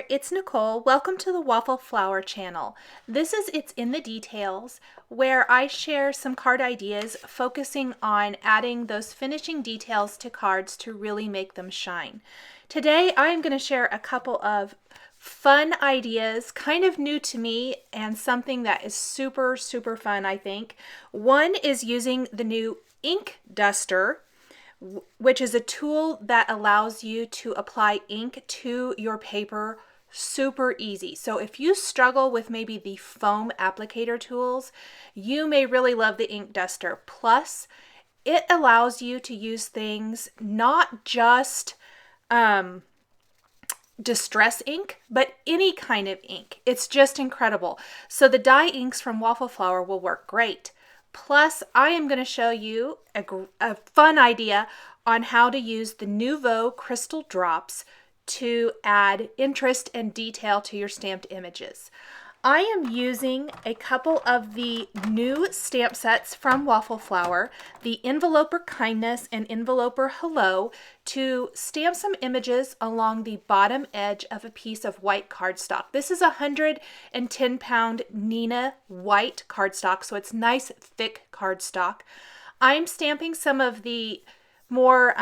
there, it's Nicole. Welcome to the Waffle Flower channel. This is It's in the Details, where I share some card ideas focusing on adding those finishing details to cards to really make them shine. Today I'm going to share a couple of fun ideas, kind of new to me and something that is super fun, I think. One is using the new ink duster, which is a tool that allows you to apply ink to your paper super easy. So if you struggle with maybe the foam applicator tools, you may really love the ink duster. Plus, it allows you to use things not just distress ink, but any kind of ink. It's just incredible. So the dye inks from Waffle Flower will work great. Plus, I am going to show you a fun idea on how to use the Nuvo crystal drops to add interest and detail to your stamped images. I am using a couple of the new stamp sets from Waffle Flower, the Enveloper Kindness and Enveloper Hello, to stamp some images along the bottom edge of a piece of white cardstock. This is a 110-pound Nina white cardstock, so it's nice thick cardstock. I'm stamping some of the more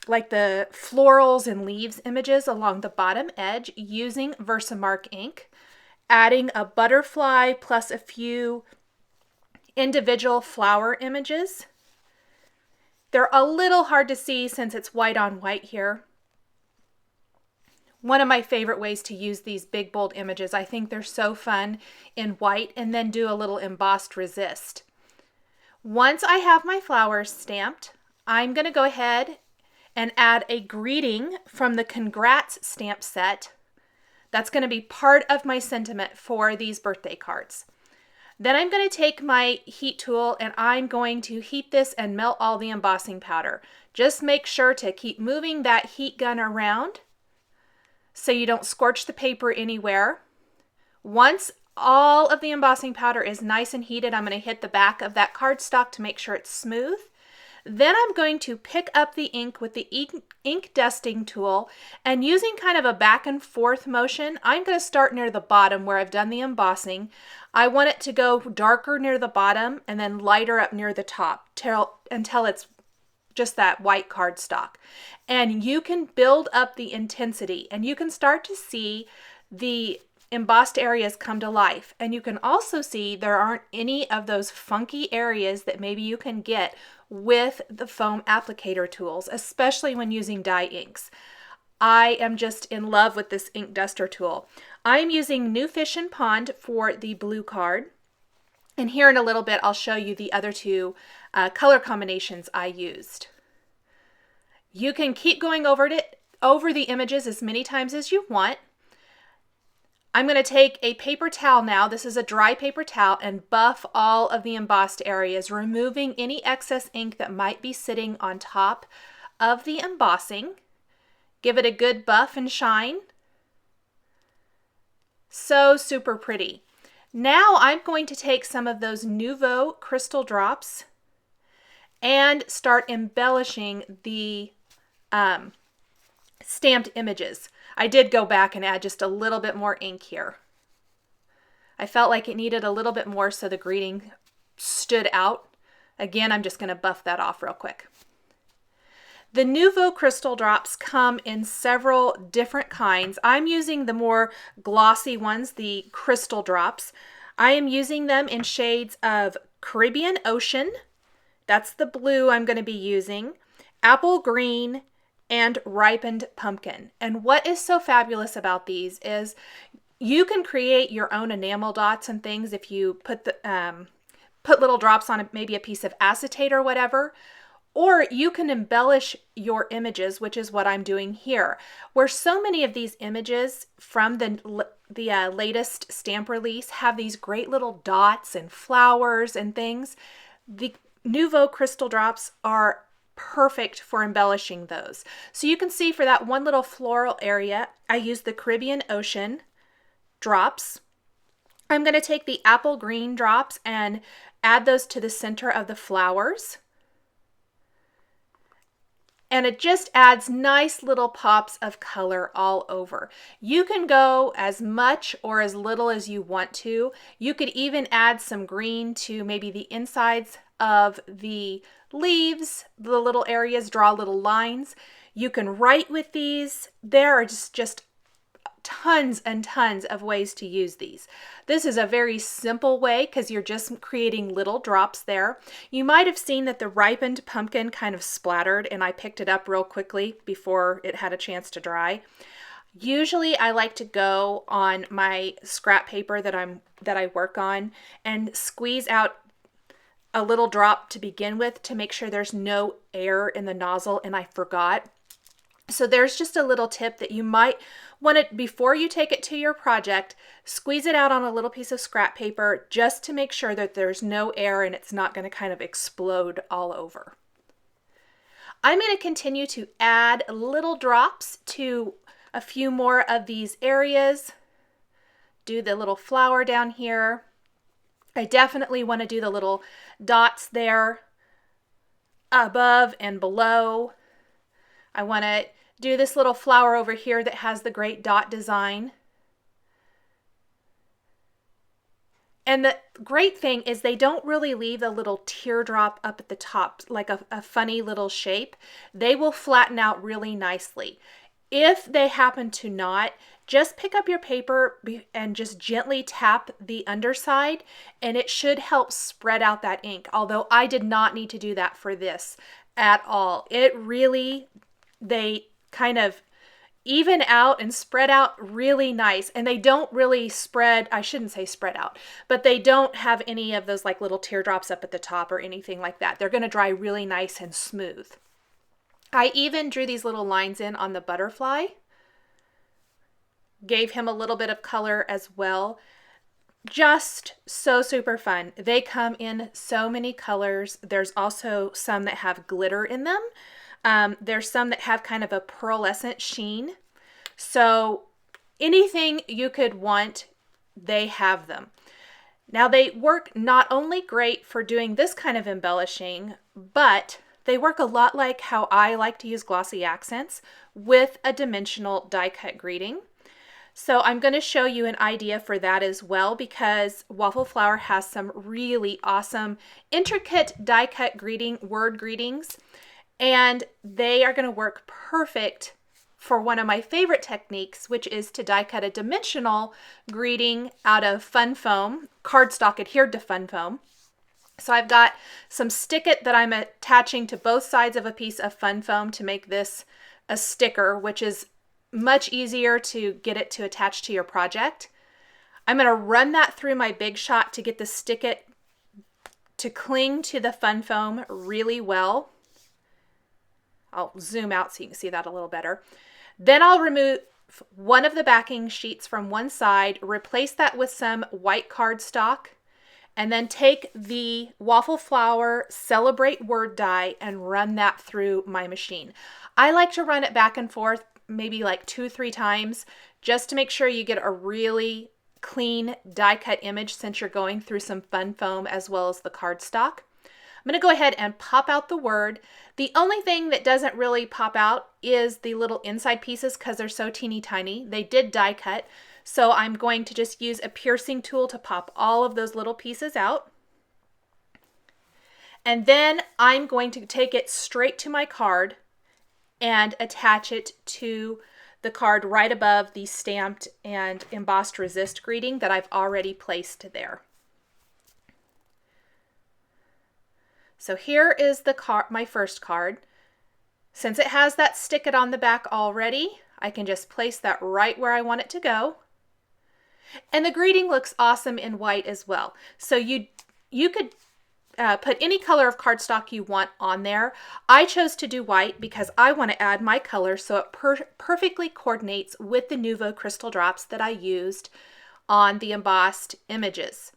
like the florals and leaves images along the bottom edge using Versamark ink, adding a butterfly plus a few individual flower images. They're a little hard to see since it's white on white here. One of my favorite ways to use these big bold images, I think they're so fun in white, and then do a little embossed resist. Once I have my flowers stamped, I'm going to go ahead and add a greeting from the Congrats stamp set. That's going to be part of my sentiment for these birthday cards. Then I'm going to take my heat tool and I'm going to heat this and melt all the embossing powder. Just make sure to keep moving that heat gun around so you don't scorch the paper anywhere. Once all of the embossing powder is nice and heated, I'm going to hit the back of that cardstock to make sure it's smooth. Then I'm going to pick up the ink with the ink dusting tool, and using kind of a back and forth motion, I'm going to start near the bottom where I've done the embossing. I want it to go darker near the bottom and then lighter up near the top until it's just that white cardstock. And you can build up the intensity and you can start to see the embossed areas come to life. And you can also see there aren't any of those funky areas that maybe you can get with the foam applicator tools, especially when using dye inks. I am just in love with this ink duster tool. I'm using New Fish and Pond for the blue card. And here in a little bit, I'll show you the other two color combinations I used. You can keep going over the images as many times as you want. I'm going to take a paper towel now, this is a dry paper towel, and buff all of the embossed areas, removing any excess ink that might be sitting on top of the embossing. Give it a good buff and shine. So super pretty. Now I'm going to take some of those Nuvo crystal drops and start embellishing the stamped images. I did go back and add just a little bit more ink here. I felt like it needed a little bit more so the greeting stood out. Again, I'm just going to buff that off real quick. The Nuvo crystal drops come in several different kinds. I'm using the more glossy ones, the crystal drops. I am using them in shades of Caribbean Ocean. That's the blue I'm going to be using. Apple Green, and Ripened Pumpkin. And what is so fabulous about these is you can create your own enamel dots and things if you put little drops on maybe a piece of acetate or whatever. Or you can embellish your images, which is what I'm doing here. Where so many of these images from the latest stamp release have these great little dots and flowers and things, the Nuvo crystal drops are perfect for embellishing those. So you can see for that one little floral area, I used the Caribbean Ocean drops. I'm going to take the apple green drops and add those to the center of the flowers. And it just adds nice little pops of color all over. You can go as much or as little as you want to. You could even add some green to maybe the insides of the leaves, the little areas, draw little lines. You can write with these. There are just tons and tons of ways to use these. This is a very simple way because you're just creating little drops there. You might have seen that the ripened pumpkin kind of splattered, and I picked it up real quickly before it had a chance to dry. Usually I like to go on my scrap paper that I work on and squeeze out a little drop to begin with to make sure there's no air in the nozzle, and I forgot. So there's just a little tip that you might want to, before you take it to your project, squeeze it out on a little piece of scrap paper just to make sure that there's no air and it's not going to kind of explode all over. I'm going to continue to add little drops to a few more of these areas. Do the little flower down here. I definitely want to do the little dots there above and below. I want to do this little flower over here that has the great dot design. And the great thing is they don't really leave a little teardrop up at the top, like a funny little shape. They will flatten out really nicely. If they happen to not, just pick up your paper and just gently tap the underside, and it should help spread out that ink. Although I did not need to do that for this at all. They kind of even out and spread out really nice, and they don't really spread, I shouldn't say spread out, but they don't have any of those like little teardrops up at the top or anything like that. They're going to dry really nice and smooth. I even drew these little lines in on the butterfly, gave him a little bit of color as well. Just so super fun. They come in so many colors. There's also some that have glitter in them. There's some that have kind of a pearlescent sheen. So anything you could want, they have them. Now they work not only great for doing this kind of embellishing, but they work a lot like how I like to use glossy accents with a dimensional die cut greeting. So I'm going to show you an idea for that as well, because Waffle Flower has some really awesome intricate die cut word greetings. And they are going to work perfect for one of my favorite techniques, which is to die cut a dimensional greeting out of fun foam, cardstock adhered to fun foam. So I've got some stick-it that I'm attaching to both sides of a piece of fun foam to make this a sticker, which is much easier to get it to attach to your project. I'm going to run that through my Big Shot to get the stick-it to cling to the fun foam really well. I'll zoom out so you can see that a little better. Then I'll remove one of the backing sheets from one side, replace that with some white cardstock, and then take the Waffle Flower Celebrate Word die and run that through my machine. I like to run it back and forth maybe like 2-3 times just to make sure you get a really clean die cut image, since you're going through some fun foam as well as the cardstock. I'm going to go ahead and pop out the word. The only thing that doesn't really pop out is the little inside pieces because they're so teeny tiny. They did die cut, so I'm going to just use a piercing tool to pop all of those little pieces out. And then I'm going to take it straight to my card and attach it to the card right above the stamped and embossed resist greeting that I've already placed there. So here is my first card. Since it has that stick-it on the back already, I can just place that right where I want it to go. And the greeting looks awesome in white as well. So you could put any color of cardstock you want on there. I chose to do white because I want to add my color so it perfectly coordinates with the Nuvo crystal drops that I used on the embossed images.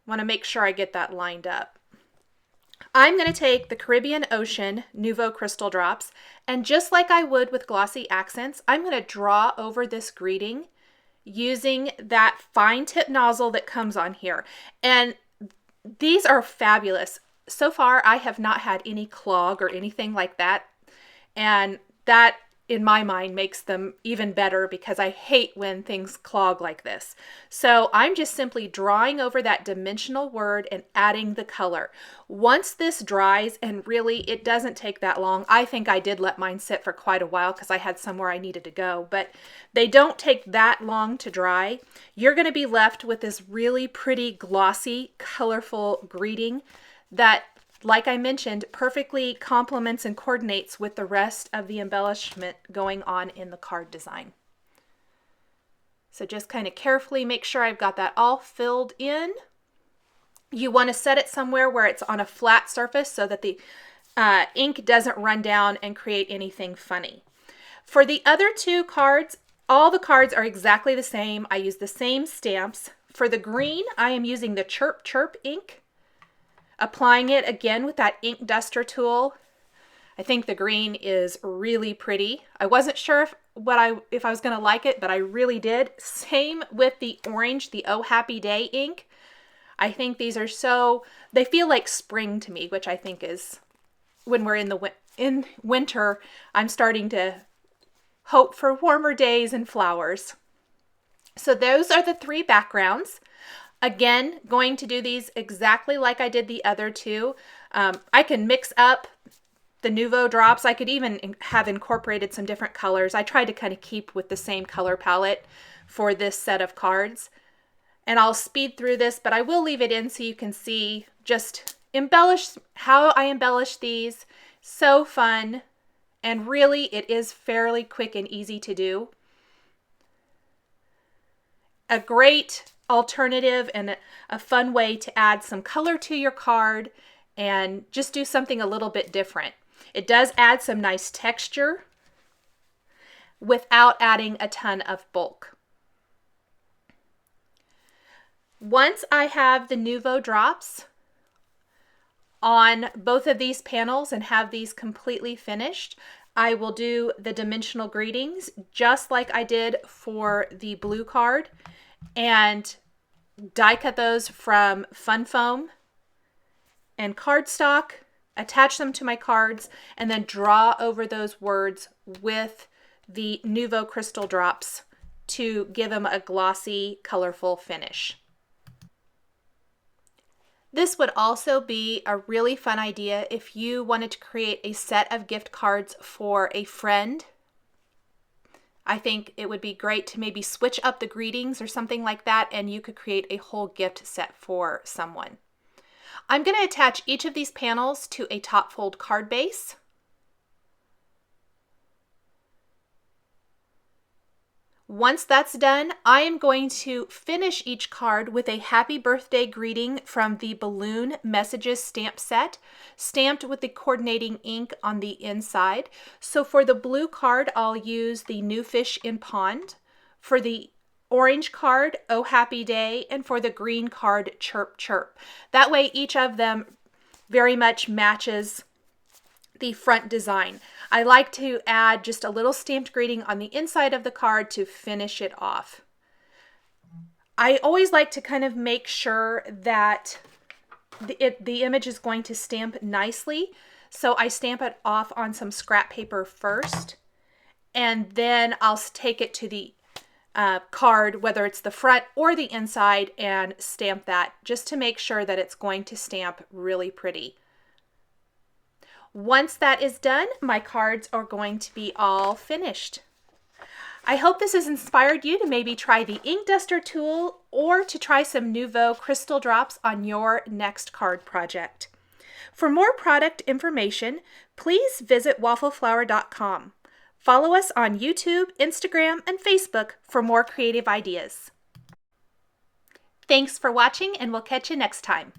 Want to make sure I get that lined up. I'm going to take the Caribbean Ocean Nuvo crystal drops, and just like I would with glossy accents, I'm going to draw over this greeting using that fine tip nozzle that comes on here. And these are fabulous. So far, I have not had any clog or anything like that. And that, in my mind, makes them even better because I hate when things clog like this. So I'm just simply drawing over that dimensional word and adding the color. Once this dries, and really it doesn't take that long. I think I did let mine sit for quite a while because I had somewhere I needed to go, but they don't take that long to dry. You're going to be left with this really pretty, glossy, colorful greeting that, like I mentioned, perfectly complements and coordinates with the rest of the embellishment going on in the card design. So just kind of carefully make sure I've got that all filled in. You want to set it somewhere where it's on a flat surface so that the ink doesn't run down and create anything funny. For the other two cards, all the cards are exactly the same. I use the same stamps. For the green, I am using the Chirp Chirp ink. Applying it again with that ink duster tool. I think the green is really pretty. I wasn't sure if I was going to like it, but I really did. Same with the orange, the Oh Happy Day ink. I think these are they feel like spring to me, which I think is, when we're in winter, I'm starting to hope for warmer days and flowers. So those are the three backgrounds. Again, going to do these exactly like I did the other two. I can mix up the Nuvo drops. I could even have incorporated some different colors. I tried to kind of keep with the same color palette for this set of cards. And I'll speed through this, but I will leave it in so you can see just how I embellish these. So fun. And really, it is fairly quick and easy to do. A great alternative and a fun way to add some color to your card and just do something a little bit different. It does add some nice texture without adding a ton of bulk. Once I have the Nuvo drops on both of these panels and have these completely finished, I will do the dimensional greetings just like I did for the blue card, and die cut those from fun foam and cardstock, attach them to my cards, and then draw over those words with the Nuvo crystal drops to give them a glossy, colorful finish. This would also be a really fun idea if you wanted to create a set of gift cards for a friend. I think it would be great to maybe switch up the greetings or something like that, and you could create a whole gift set for someone. I'm going to attach each of these panels to a top fold card base. Once that's done, I am going to finish each card with a happy birthday greeting from the Balloon Messages stamp set, stamped with the coordinating ink on the inside. So for the blue card, I'll use the New Fish in Pond. For the orange card, Oh Happy Day, and for the green card, Chirp Chirp. That way each of them very much matches the front design. I like to add just a little stamped greeting on the inside of the card to finish it off. I always like to kind of make sure that the image is going to stamp nicely. So I stamp it off on some scrap paper first, and then I'll take it to the card, whether it's the front or the inside, and stamp that just to make sure that it's going to stamp really pretty. Once that is done, my cards are going to be all finished. I hope this has inspired you to maybe try the ink duster tool or to try some Nuvo crystal drops on your next card project. For more product information, please visit waffleflower.com. Follow us on YouTube, Instagram, and Facebook for more creative ideas. Thanks for watching, and we'll catch you next time.